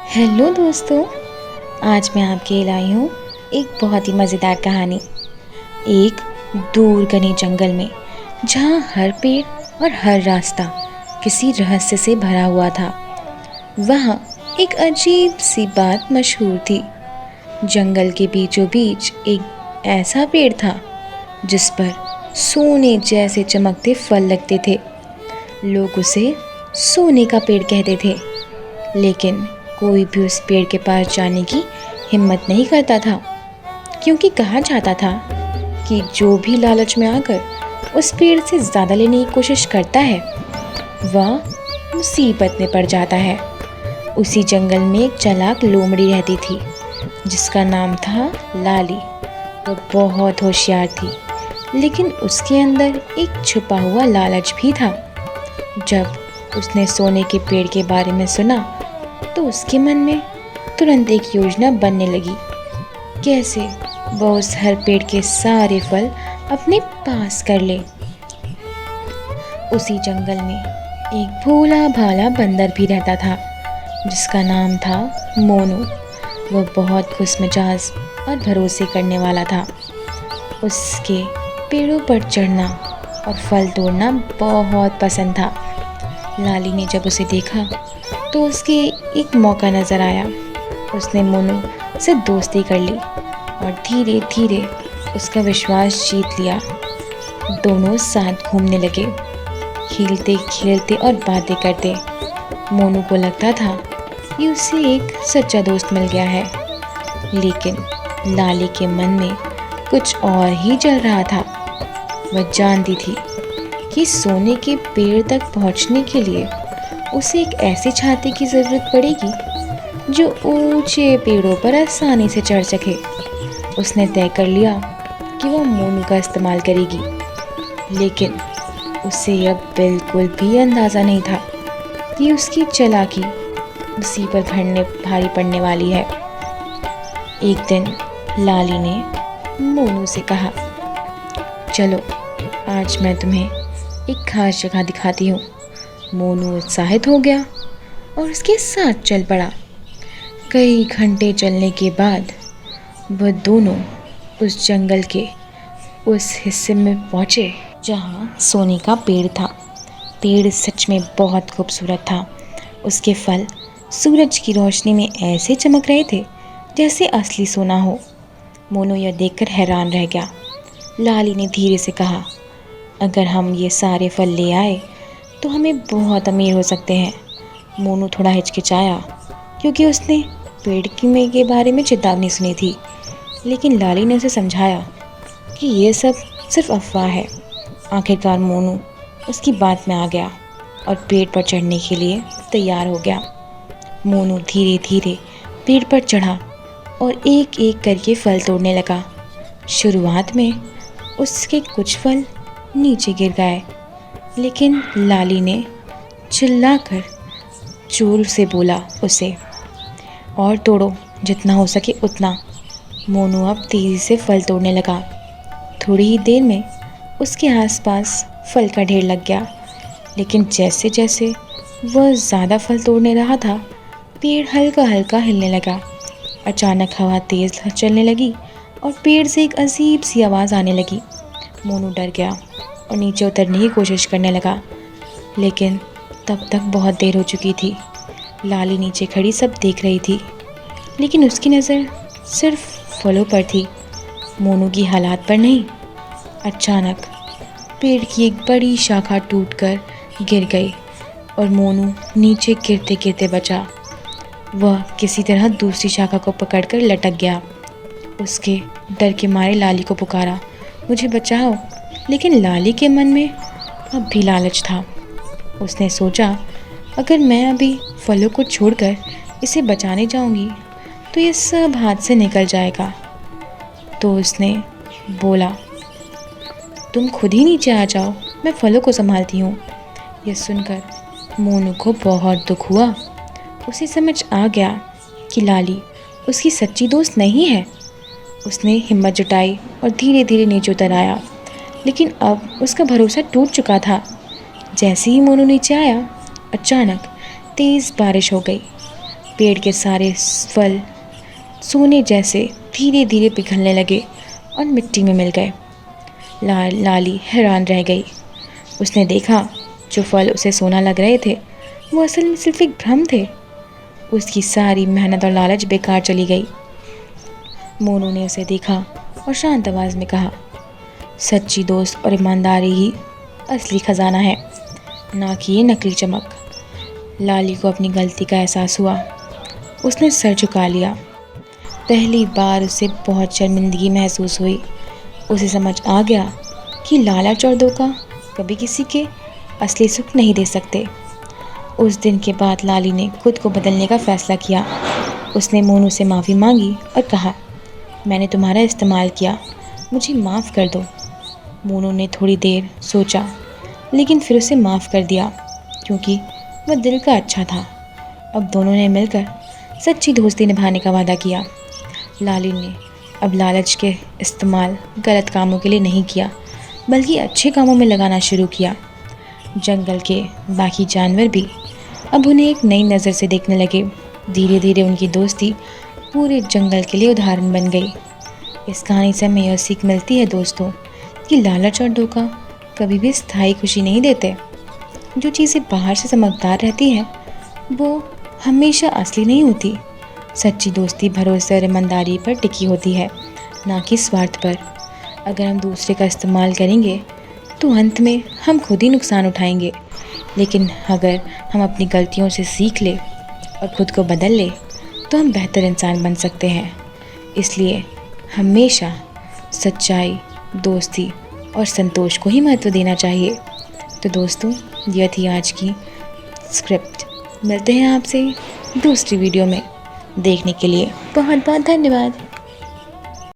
Hello दोस्तों। आज मैं आपके लिए लाई हूँ एक बहुत ही मज़ेदार कहानी। एक दूर घने जंगल में जहाँ हर पेड़ और हर रास्ता किसी रहस्य से भरा हुआ था, वहाँ एक अजीब सी बात मशहूर थी। जंगल के बीचों बीच एक ऐसा पेड़ था जिस पर सोने जैसे चमकते फल लगते थे। लोग उसे सोने का पेड़ कहते थे, लेकिन कोई भी उस पेड़ के पास जाने की हिम्मत नहीं करता था, क्योंकि कहा जाता था कि जो भी लालच में आकर उस पेड़ से ज़्यादा लेने की कोशिश करता है वह मुसीबत में पड़ जाता है। उसी जंगल में एक चालाक लोमड़ी रहती थी जिसका नाम था लाली। वह बहुत होशियार थी, लेकिन उसके अंदर एक छुपा हुआ लालच भी था। जब उसने सोने के पेड़ के बारे में सुना तो उसके मन में तुरंत एक योजना बनने लगी। कैसे वह उस हर पेड़ के सारे फल अपने पास कर ले। उसी जंगल में एक भोला भाला बंदर भी रहता था जिसका नाम था मोनू। वह बहुत खुशमिजाज और भरोसे करने वाला था। उसके पेड़ों पर चढ़ना और फल तोड़ना बहुत पसंद था। लाली ने जब उसे देखा तो उसके एक मौका नज़र आया। उसने मोनू से दोस्ती कर ली और धीरे धीरे उसका विश्वास जीत लिया। दोनों साथ घूमने लगे, खेलते खेलते और बातें करते। मोनू को लगता था कि उसे एक सच्चा दोस्त मिल गया है, लेकिन लाली के मन में कुछ और ही चल रहा था। वह जानती थी कि सोने के पेड़ तक पहुंचने के लिए उसे एक ऐसे छाते की ज़रूरत पड़ेगी जो ऊंचे पेड़ों पर आसानी से चढ़ सके। उसने तय कर लिया कि वह मोनू का इस्तेमाल करेगी, लेकिन उसे अब बिल्कुल भी अंदाज़ा नहीं था कि उसकी चालाकी उसी पर भारी पड़ने वाली है। एक दिन लाली ने मोनू से कहा, चलो आज मैं तुम्हें एक खास जगह दिखाती हूँ। मोनू उत्साहित हो गया और उसके साथ चल पड़ा। कई घंटे चलने के बाद वह दोनों उस जंगल के उस हिस्से में पहुँचे जहाँ सोने का पेड़ था। पेड़ सच में बहुत खूबसूरत था। उसके फल सूरज की रोशनी में ऐसे चमक रहे थे जैसे असली सोना हो। मोनू यह देखकर हैरान रह गया। लाली ने धीरे से कहा, अगर हम ये सारे फल ले आए तो हमें बहुत अमीर हो सकते हैं। मोनू थोड़ा हिचकिचाया, क्योंकि उसने पेड़ के बारे में चेतावनी सुनी थी, लेकिन लाली ने उसे समझाया कि ये सब सिर्फ अफवाह है। आखिरकार मोनू उसकी बात में आ गया और पेड़ पर चढ़ने के लिए तैयार हो गया। मोनू धीरे धीरे पेड़ पर चढ़ा और एक एक करके फल तोड़ने लगा। शुरुआत में उसके कुछ फल नीचे गिर गए, लेकिन लाली ने चिल्लाकर जोर से बोला उसे, और तोड़ो, जितना हो सके उतना। मोनू अब तेज़ी से फल तोड़ने लगा। थोड़ी ही देर में उसके आसपास फल का ढेर लग गया, लेकिन जैसे जैसे वह ज़्यादा फल तोड़ने रहा था, पेड़ हल्का हल्का हिलने लगा। अचानक हवा तेज़ चलने लगी और पेड़ से एक अजीब सी आवाज़ आने लगी। मोनू डर गया और नीचे उतरने की कोशिश करने लगा, लेकिन तब तक बहुत देर हो चुकी थी। लाली नीचे खड़ी सब देख रही थी, लेकिन उसकी नज़र सिर्फ फलों पर थी, मोनू की हालात पर नहीं। अचानक पेड़ की एक बड़ी शाखा टूटकर गिर गई और मोनू नीचे गिरते गिरते बचा। वह किसी तरह दूसरी शाखा को पकड़कर लटक गया। उसके डर के मारे लाली को पुकारा, मुझे बचाओ, लेकिन लाली के मन में अब भी लालच था। उसने सोचा, अगर मैं अभी फलों को छोड़कर इसे बचाने जाऊंगी तो ये सब हाथ से निकल जाएगा। तो उसने बोला, तुम खुद ही नीचे आ जाओ, मैं फलों को संभालती हूँ। यह सुनकर मोनू को बहुत दुख हुआ। उसे समझ आ गया कि लाली उसकी सच्ची दोस्त नहीं है। उसने हिम्मत जुटाई और धीरे धीरे नीचे उतर आया, लेकिन अब उसका भरोसा टूट चुका था। जैसे ही मोनू नीचे आया, अचानक तेज़ बारिश हो गई। पेड़ के सारे फल सोने जैसे धीरे धीरे पिघलने लगे और मिट्टी में मिल गए। लाली हैरान रह गई। उसने देखा जो फल उसे सोना लग रहे थे वो असल में सिर्फ एक भ्रम थे। उसकी सारी मेहनत और लालच बेकार चली गई। मोनू ने उसे देखा और शांत आवाज़ में कहा, सच्ची दोस्त और ईमानदारी ही असली खजाना है, ना कि ये नकली चमक। लाली को अपनी गलती का एहसास हुआ। उसने सर झुका लिया। पहली बार उसे बहुत शर्मिंदगी महसूस हुई। उसे समझ आ गया कि लालच और धोखा कभी किसी के असली सुख नहीं दे सकते। उस दिन के बाद लाली ने खुद को बदलने का फ़ैसला किया। उसने मोनू से माफ़ी मांगी और कहा, मैंने तुम्हारा इस्तेमाल किया, मुझे माफ़ कर दो। मोनू ने थोड़ी देर सोचा, लेकिन फिर उसे माफ़ कर दिया क्योंकि वह दिल का अच्छा था। अब दोनों ने मिलकर सच्ची दोस्ती निभाने का वादा किया। लाली ने अब लालच के इस्तेमाल गलत कामों के लिए नहीं किया, बल्कि अच्छे कामों में लगाना शुरू किया। जंगल के बाकी जानवर भी अब उन्हें एक नई नज़र से देखने लगे। धीरे धीरे उनकी दोस्ती पूरे जंगल के लिए उदाहरण बन गई। इस कहानी से हमें यह सीख मिलती है दोस्तों कि लालच और धोखा कभी भी स्थायी खुशी नहीं देते। जो चीज़ें बाहर से चमकदार रहती हैं वो हमेशा असली नहीं होती। सच्ची दोस्ती भरोसे और ईमानदारी पर टिकी होती है, ना कि स्वार्थ पर। अगर हम दूसरे का इस्तेमाल करेंगे तो अंत में हम खुद ही नुकसान उठाएंगे, लेकिन अगर हम अपनी गलतियों से सीख ले और ख़ुद को बदल ले तो हम बेहतर इंसान बन सकते हैं। इसलिए हमेशा सच्चाई, दोस्ती और संतोष को ही महत्व देना चाहिए। तो दोस्तों, यह थी आज की स्क्रिप्ट। मिलते हैं आपसे दूसरी वीडियो में। देखने के लिए बहुत बहुत धन्यवाद।